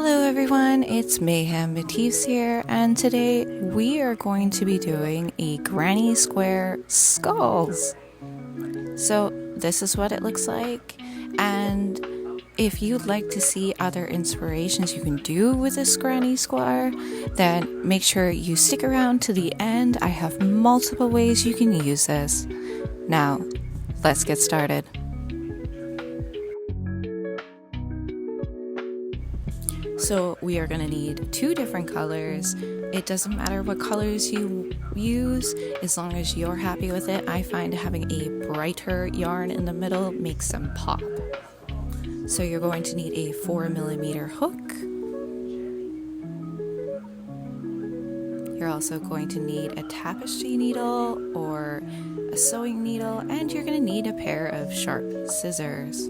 Hello everyone, it's Mayhem Matisse here, and today we are going to be doing a granny square skulls. So this is what it looks like, and if you'd like to see other inspirations you can do with this granny square, then make sure you stick around to the end. I have multiple ways you can use this. Now, let's get started. So we are going to need two different colors. It doesn't matter what colors you use as long as you're happy with it. I find having a brighter yarn in the middle makes them pop. So you're going to need a 4mm hook. You're also going to need a tapestry needle or a sewing needle, and you're going to need a pair of sharp scissors.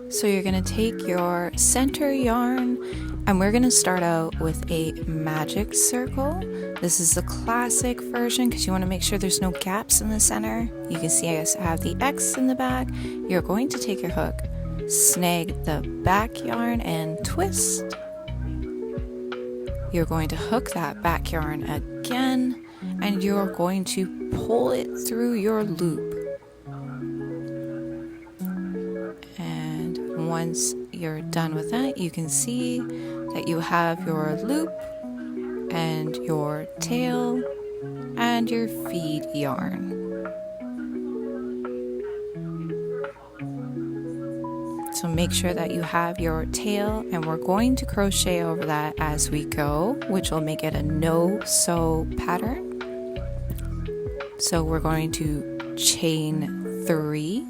So you're going to take your center yarn, and we're going to start out with a magic circle. This is the classic version because you want to make sure there's no gaps in the center. You can see I have the X in the back. You're going to take your hook, snag the back yarn and twist. You're going to hook that back yarn again, and you're going to pull it through your loop. Once you're done with that, you can see that you have your loop and your tail and your feed yarn. So make sure that you have your tail, and we're going to crochet over that as we go, which will make it a no-sew pattern. So we're going to chain 3.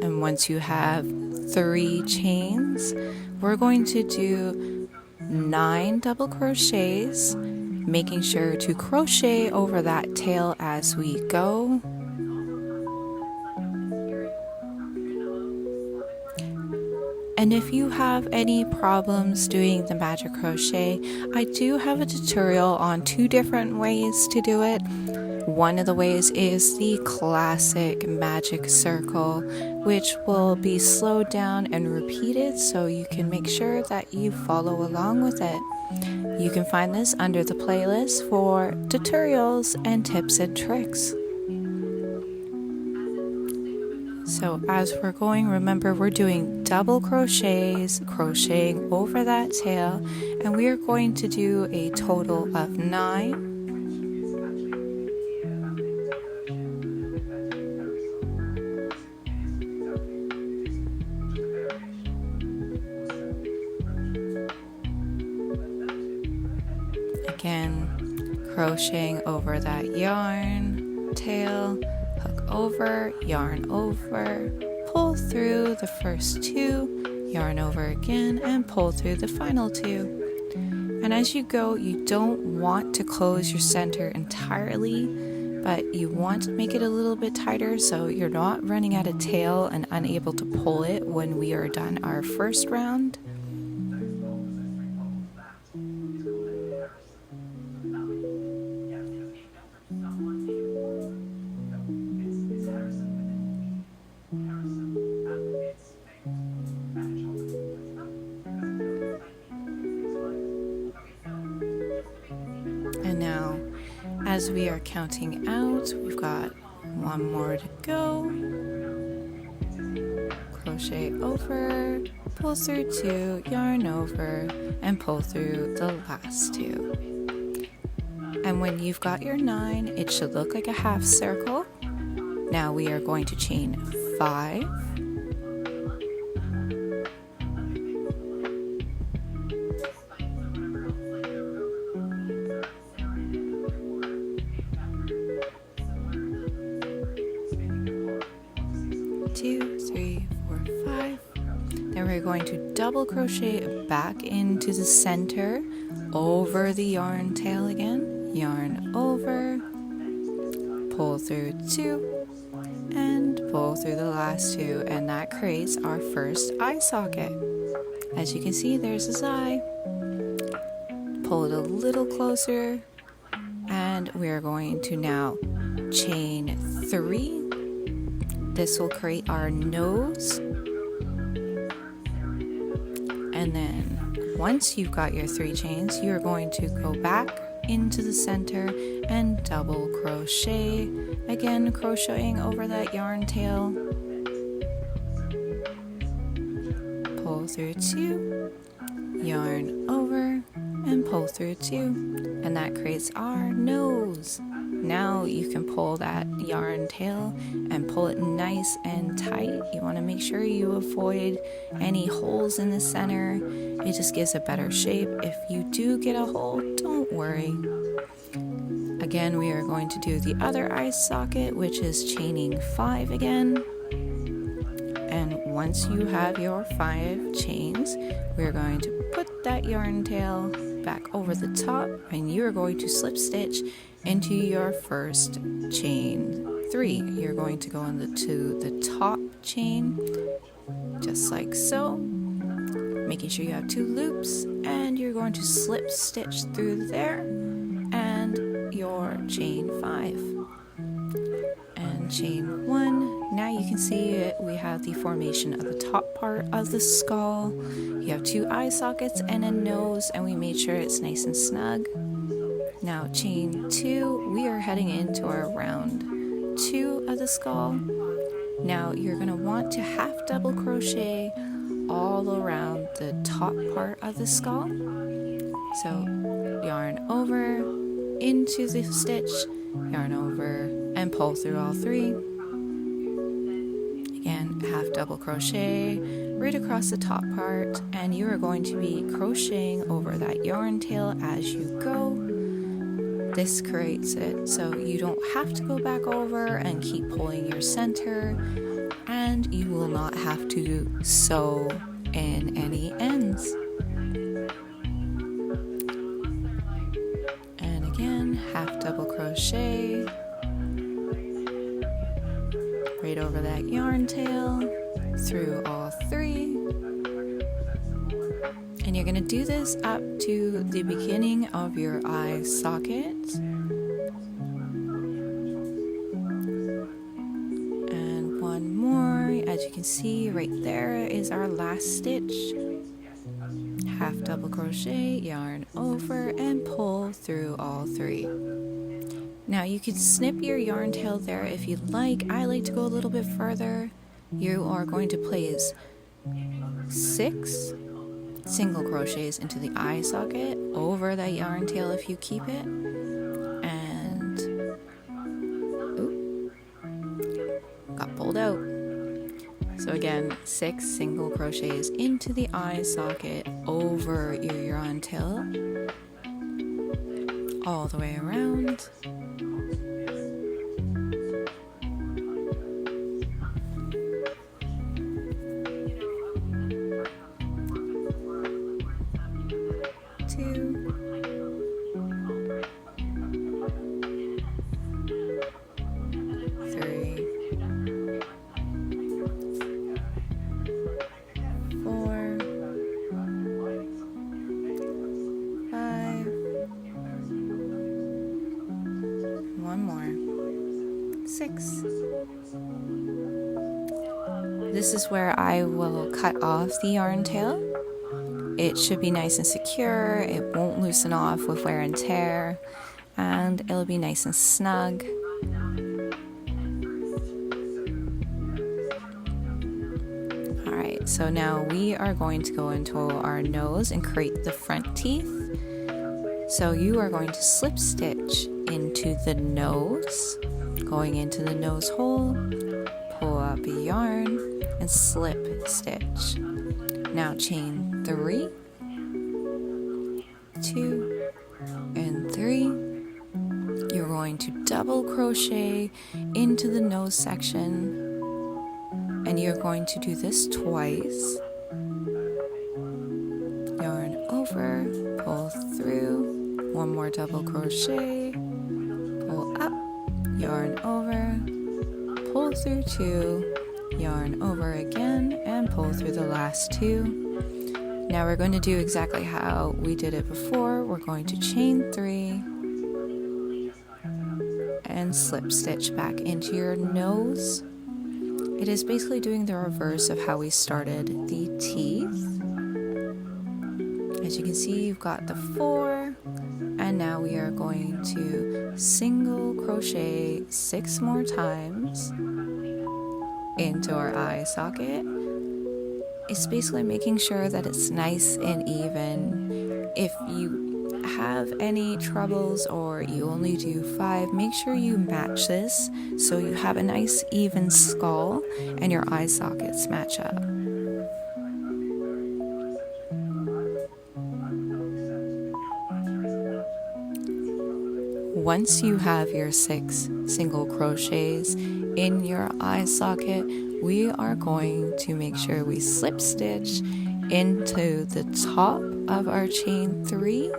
And once you have 3 chains, we're going to do 9 double crochets, making sure to crochet over that tail as we go. And if you have any problems doing the magic crochet, I do have a tutorial on 2 different ways to do it. One of the ways is the classic magic circle, which will be slowed down and repeated so you can make sure that you follow along with it. You can find this under the playlist for tutorials and tips and tricks. So as we're going, remember we're doing double crochets, crocheting over that tail, and we are going to do a total of 9. Again, crocheting over that yarn, tail, hook over, yarn over, pull through the first 2, yarn over again, and pull through the final 2. And as you go, you don't want to close your center entirely, but you want to make it a little bit tighter so you're not running out of tail and unable to pull it when we are done our first round. And now, as we are counting out, we've got 1 more to go. Crochet over, pull through 2, yarn over, and pull through the last 2. And when you've got your 9, it should look like a half circle. Now we are going to chain 5. Then we're going to double crochet back into the center, over the yarn tail again, yarn over, pull through 2, and pull through the last 2, and that creates our first eye socket. As you can see, there's his eye. Pull it a little closer, and we're going to now chain 3. This will create our nose. And then once you've got your 3 chains, you're going to go back into the center and double crochet. Again, crocheting over that yarn tail. Pull through 2, yarn over, and pull through 2. And that creates our nose. Now you can pull that yarn tail and pull it nice and tight. You want to make sure you avoid any holes in the center. It just gives a better shape. If you do get a hole, don't worry. Again, we are going to do the other eye socket, which is chaining 5 again. And once you have your 5 chains, we're going to put that yarn tail back over the top, and you're going to slip stitch into your first chain 3. You're going to go into the top chain, just like so, making sure you have 2 loops, and you're going to slip stitch through there, and your chain 5. And chain 1. Now you can see it, we have the formation of the top part of the skull. You have 2 eye sockets and a nose, and we made sure it's nice and snug. Now chain 2, we are heading into our round 2 of the skull. Now you're going to want to half double crochet all around the top part of the skull. So yarn over, into the stitch, yarn over, and pull through all 3. Again, half double crochet right across the top part, and you are going to be crocheting over that yarn tail as you go. This creates it so you don't have to go back over and keep pulling your center, and you will not have to sew in any ends. And again, half double crochet right over that yarn tail, through all 3. And you're going to do this up to the beginning of your eye socket. And one more. As you can see, right there is our last stitch. Half double crochet, yarn over, and pull through all 3. Now you can snip your yarn tail there if you'd like. I like to go a little bit further. You are going to place 6 single crochets into the eye socket over that yarn tail if you keep it, and got pulled out. So again, 6 single crochets into the eye socket over your yarn tail all the way around. One more. 6. This is where I will cut off the yarn tail. It should be nice and secure. It won't loosen off with wear and tear, and it'll be nice and snug. Alright, so now we are going to go into our nose and create the front teeth. So you are going to slip stitch into the nose, going into the nose hole, pull up a yarn, and slip stitch. Now chain 3, 2, and 3. You're going to double crochet into the nose section, and you're going to do this twice. Yarn over, pull through, one more double crochet, pull up, yarn over, pull through 2, yarn over again, and pull through the last 2. Now we're going to do exactly how we did it before. We're going to chain 3 and slip stitch back into your nose. It is basically doing the reverse of how we started the teeth. As you can see, you've got the 4, and now we are going to single crochet 6 more times into our eye socket. It's basically making sure that it's nice and even. If you have any troubles or you only do 5, make sure you match this so you have a nice even skull and your eye sockets match up. Once you have your 6 single crochets in your eye socket, we are going to make sure we slip stitch into the top of our chain 3.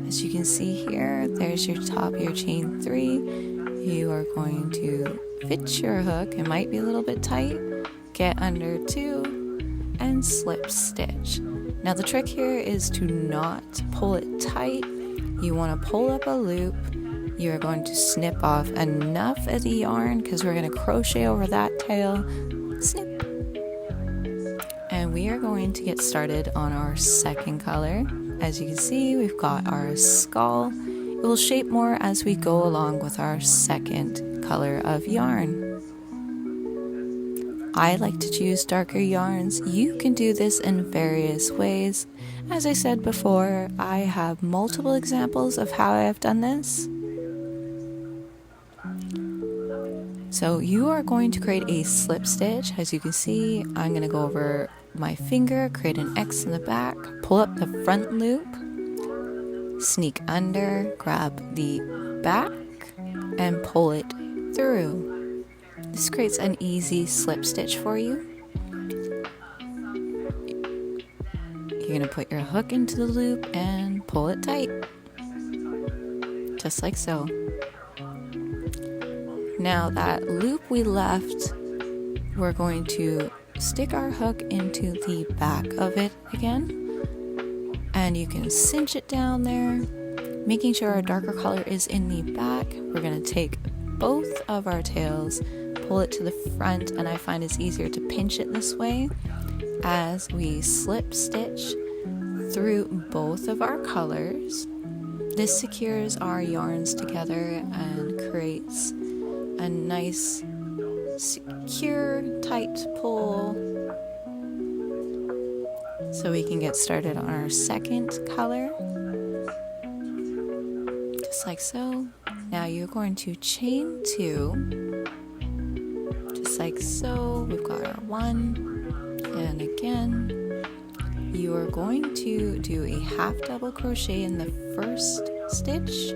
As you can see here, there's your top of your chain 3. You are going to fit your hook. It might be a little bit tight. Get under 2 and slip stitch. Now the trick here is to not pull it tight. You want to pull up a loop. You're going to snip off enough of the yarn because we're going to crochet over that tail. Snip. And we are going to get started on our second color. As you can see, we've got our skull. It will shape more as we go along with our second color of yarn. I like to choose darker yarns. You can do this in various ways. As I said before, I have multiple examples of how I have done this. So you are going to create a slip stitch. As you can see, I'm going to go over my finger, create an X in the back, pull up the front loop, sneak under, grab the back, and pull it through. This creates an easy slip stitch for you. You're going to put your hook into the loop and pull it tight, just like so. Now that loop we left, we're going to stick our hook into the back of it again, and you can cinch it down there, making sure our darker color is in the back. We're going to take both of our tails, pull it to the front, and I find it's easier to pinch it this way as we slip stitch through both of our colors. This secures our yarns together and creates a nice, secure, tight pull so we can get started on our second color, just like so. Now you're going to chain 2, just like so. We've got our 1, and again, you are going to do a half double crochet in the first stitch,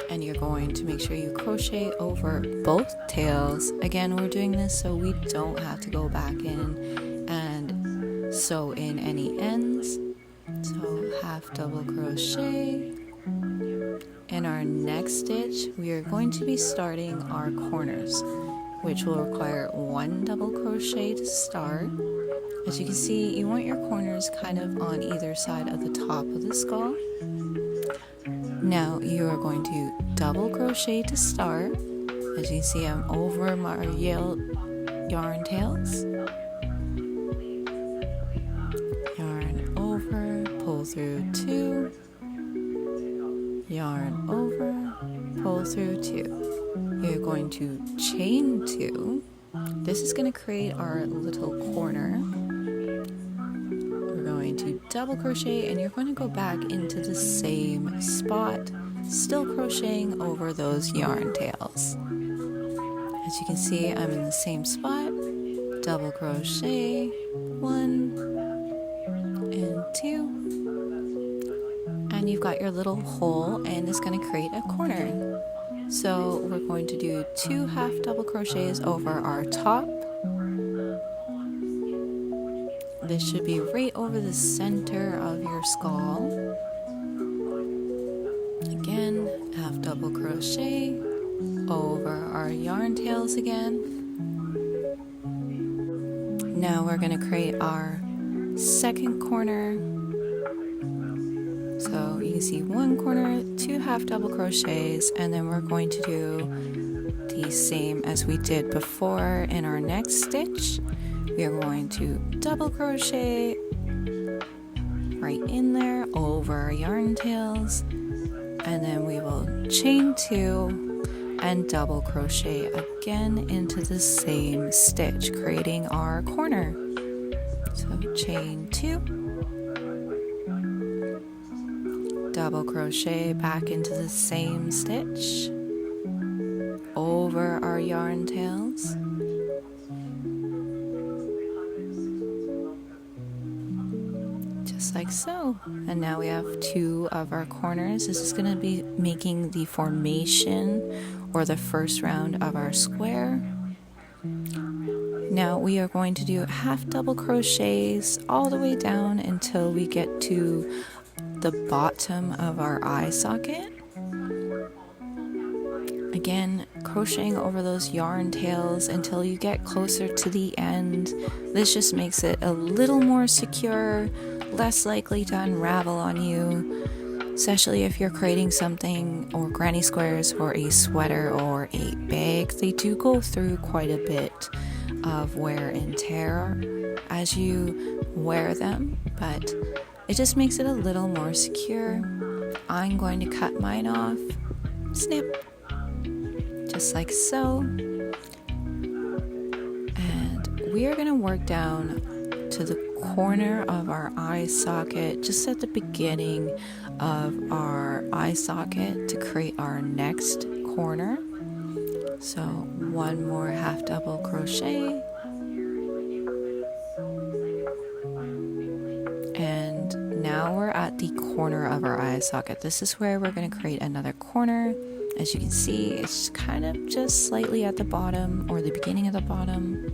and you're going to make sure you crochet over both tails. Again, we're doing this so we don't have to go back in and sew in any ends. So half double crochet. In our next stitch, we are going to be starting our corners, which will require 1 double crochet to start. As you can see, you want your corners kind of on either side of the top of the skull. Now you are going to double crochet to start. As you see, I'm over my yarn tails. Yarn over, pull through 2. Yarn over, pull through 2. You're going to chain 2. This is going to create our little corner. We're going to double crochet, and you're going to go back into the same spot, still crocheting over those yarn tails. As you can see, I'm in the same spot. Double crochet, 1 and 2. And you've got your little hole, and it's going to create a corner. So we're going to do 2 half double crochets over our top. This should be right over the center of your skull. Again, half double crochet over our yarn tails again. Now we're going to create our second corner. So you can see one corner, 2 half double crochets, and then we're going to do the same as we did before in our next stitch. We are going to double crochet right in there over our yarn tails, and then we will chain 2 and double crochet again into the same stitch, creating our corner. So chain 2, double crochet back into the same stitch over our yarn tails, just like so. And now we have 2 of our corners. This is going to be making the formation or the first round of our square. Now we are going to do half double crochets all the way down until we get to the bottom of our eye socket. Again, crocheting over those yarn tails until you get closer to the end. This just makes it a little more secure, less likely to unravel on you, especially if you're creating something or granny squares or a sweater or a bag. They do go through quite a bit of wear and tear as you wear them, but it just makes it a little more secure. I'm going to cut mine off, snip, just like so, and we are going to work down to the corner of our eye socket, just at the beginning of our eye socket, to create our next corner. So 1 more half double crochet, and now we're at the corner of our eye socket. This is where we're going to create another corner. As you can see, it's kind of just slightly at the bottom or the beginning of the bottom.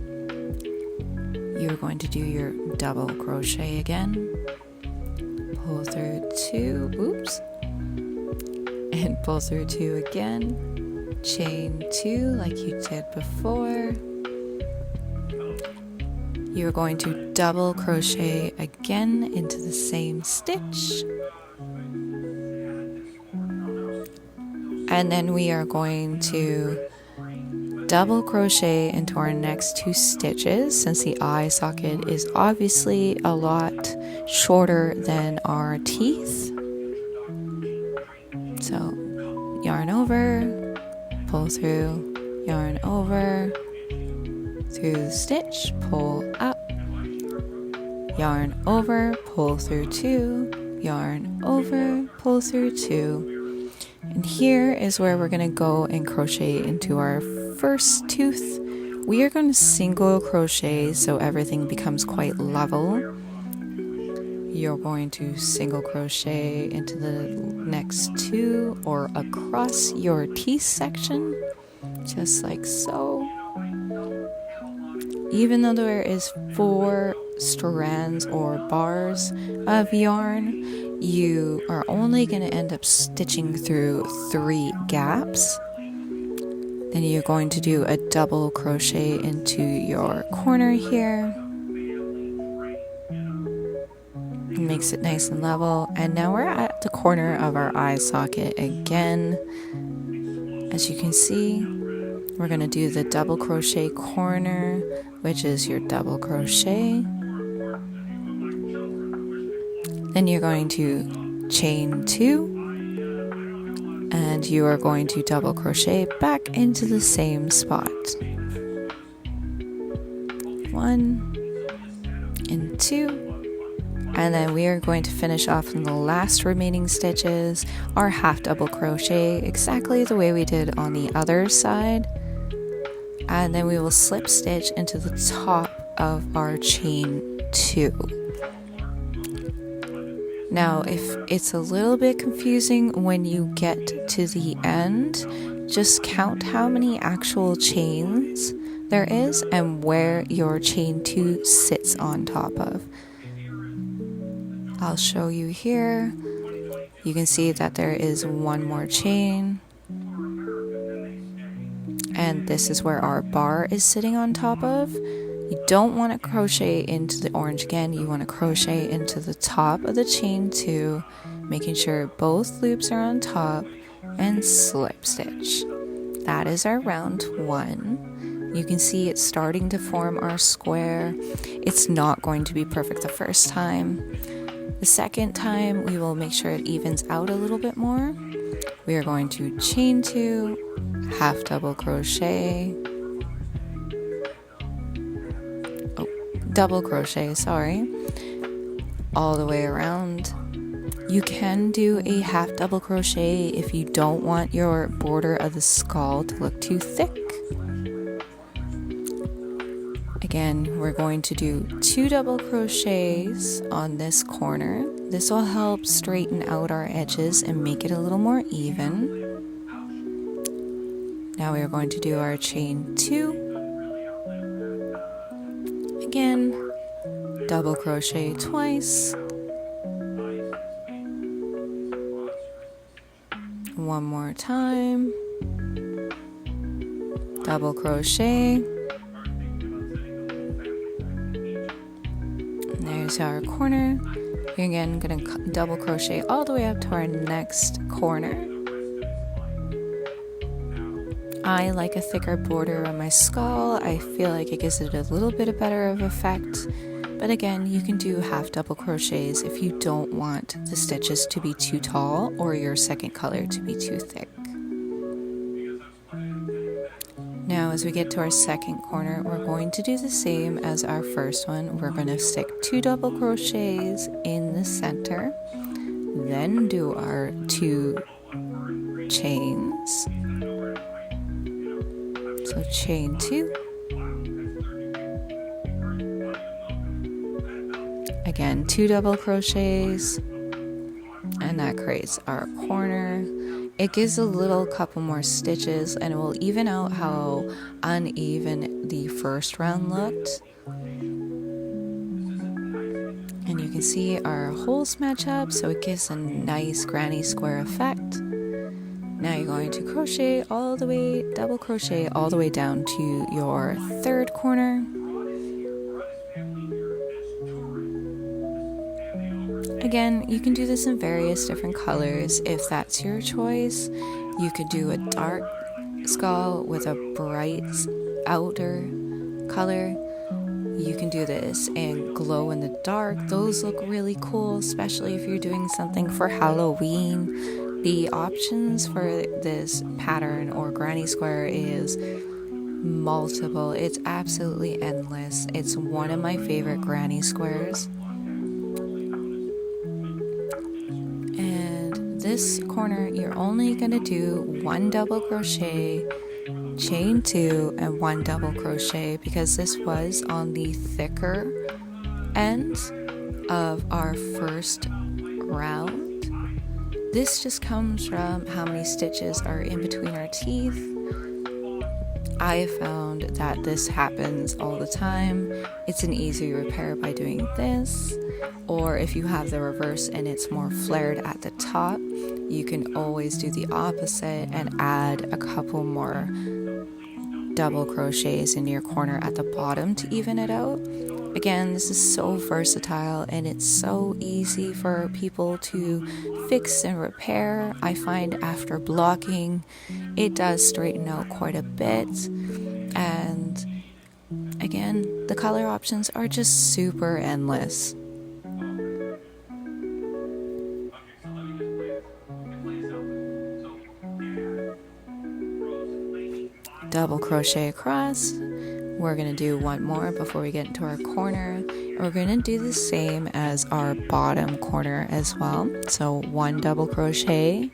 You're going to do your double crochet again, pull through 2, oops, and pull through 2 again, chain 2 like you did before. You're going to double crochet again into the same stitch, and then we are going to double crochet into our next 2 stitches, since the eye socket is obviously a lot shorter than our teeth. So yarn over, pull through, yarn over, through the stitch, pull up, yarn over, pull through 2, yarn over, pull through 2. And here is where we're going to go and crochet into our first tooth. We are going to single crochet so everything becomes quite level. You're going to single crochet into the next 2 or across your teeth section, just like so. Even though there is 4 strands or bars of yarn, you are only going to end up stitching through 3 gaps. Then you're going to do a double crochet into your corner here. It makes it nice and level. And now we're at the corner of our eye socket again. As you can see, we're going to do the double crochet corner, which is your double crochet. Then you're going to chain 2, and you are going to double crochet back into the same spot. 1 and 2, and then we are going to finish off in the last remaining stitches our half double crochet exactly the way we did on the other side, and then we will slip stitch into the top of our chain 2. Now, if it's a little bit confusing when you get to the end, just count how many actual chains there is and where your chain 2 sits on top of. I'll show you here. You can see that there is 1 more chain, and this is where our bar is sitting on top of. You don't want to crochet into the orange again. You want to crochet into the top of the chain 2, making sure both loops are on top, and slip stitch. That is our round 1. You can see it's starting to form our square. It's not going to be perfect the first time. The second time, we will make sure it evens out a little bit more. We are going to chain 2, half double crochet, double crochet, sorry, all the way around. You can do a half double crochet if you don't want your border of the skull to look too thick. Again, we're going to do 2 double crochets on this corner. This will help straighten out our edges and make it a little more even. Now we are going to do our chain 2. Again, double crochet twice. One more time. Double crochet. And there's our corner. You're again going to double crochet all the way up to our next corner. I like a thicker border on my skull. I feel like it gives it a little bit better of effect. But again, you can do half double crochets if you don't want the stitches to be too tall or your second color to be too thick. Now as we get to our second corner, we're going to do the same as our first one. We're going to stick 2 double crochets in the center, then do our 2 chains. So chain 2, again 2 double crochets, and that creates our corner. It gives a little couple more stitches and it will even out how uneven the first round looked. And you can see our holes match up, so it gives a nice granny square effect. Now you're going to crochet all the way, double crochet all the way down to your third corner. Again, you can do this in various different colors if that's your choice. You could do a dark skull with a bright outer color. You can do this and glow in the dark. Those look really cool, especially if you're doing something for Halloween. The options for this pattern or granny square is multiple. It's absolutely endless. It's one of my favorite granny squares. And this corner, you're only going to do 1 double crochet, chain 2, and 1 double crochet because this was on the thicker end of our first round. This just comes from how many stitches are in between our teeth. I have found that this happens all the time. It's an easy repair by doing this, or if you have the reverse and it's more flared at the top, you can always do the opposite and add a couple more double crochets in your corner at the bottom to even it out. Again, this is so versatile and it's so easy for people to fix and repair. I find after blocking, it does straighten out quite a bit. And again, the color options are just super endless. Double crochet across. We're going to do 1 more before we get into our corner. We're going to do the same as our bottom corner as well. So 1 double crochet,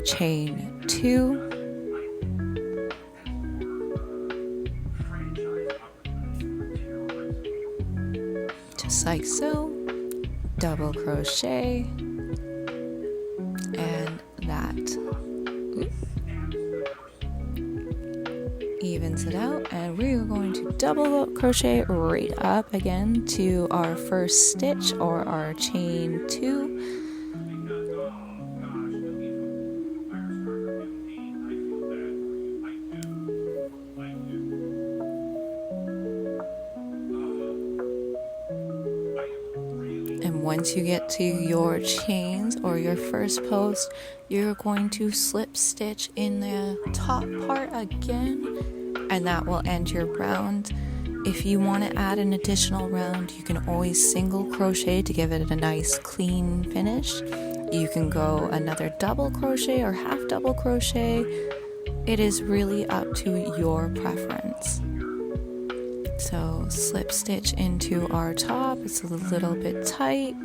chain 2, just like so, double crochet, and that evens it out, and we're going to double crochet right up again to our first stitch or our chain 2. And once you get to your chains or your first post, you're going to slip stitch in the top part again, and that will end your round. If you want to add an additional round, you can always single crochet to give it a nice clean finish. You can go another double crochet or half double crochet. It is really up to your preference. So slip stitch into our top. It's a little bit tight.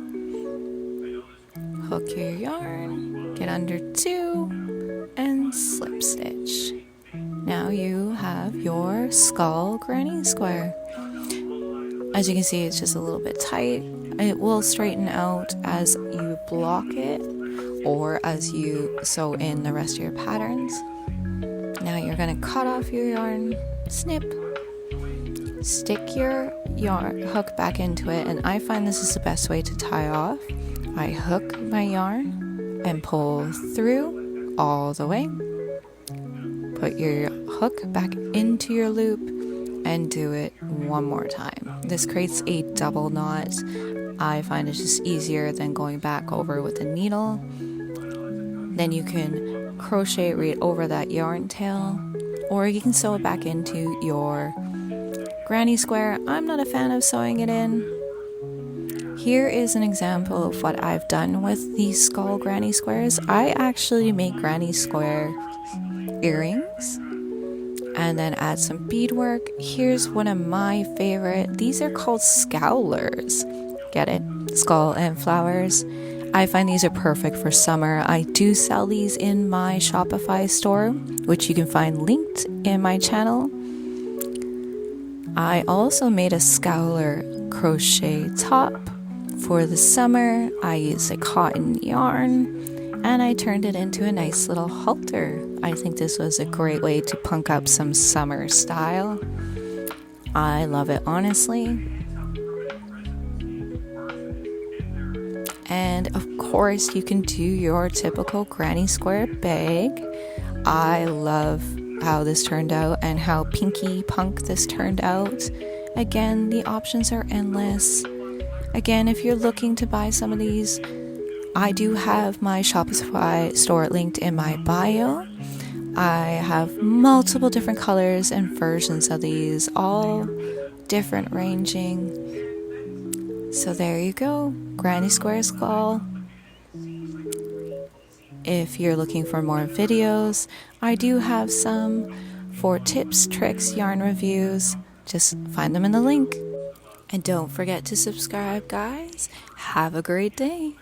Hook your yarn, get under 2, and slip stitch. Now you have your skull granny square. As you can see, it's just a little bit tight. It will straighten out as you block it or as you sew in the rest of your patterns. Now you're going to cut off your yarn, snip, stick your yarn hook back into it, and I find this is the best way to tie off. I hook my yarn and pull through all the way. Put your hook back into your loop and do it one more time. This creates a double knot. I find it's just easier than going back over with a needle. Then you can crochet right over that yarn tail, or you can sew it back into your granny square. I'm not a fan of sewing it in. Here is an example of what I've done with these skull granny squares. I actually make granny square earrings and then add some beadwork. Here's one of my favorite. These are called scowlers. Get it? Skull and flowers. I find these are perfect for summer. I do sell these in my Shopify store, which you can find linked in my channel. I also made a scowler crochet top for the summer. I used a cotton yarn and I turned it into a nice little halter. I think this was a great way to punk up some summer style. I love it, honestly. And of course, you can do your typical granny square bag. I love how this turned out and how pinky punk this turned out. Again, the options are endless. Again, if you're looking to buy some of these, I do have my Shopify store linked in my bio. I have multiple different colors and versions of these, all different ranging. So there you go, granny square skull. If you're looking for more videos, I do have some for tips, tricks, yarn reviews. Just find them in the link. And don't forget to subscribe, guys. Have a great day.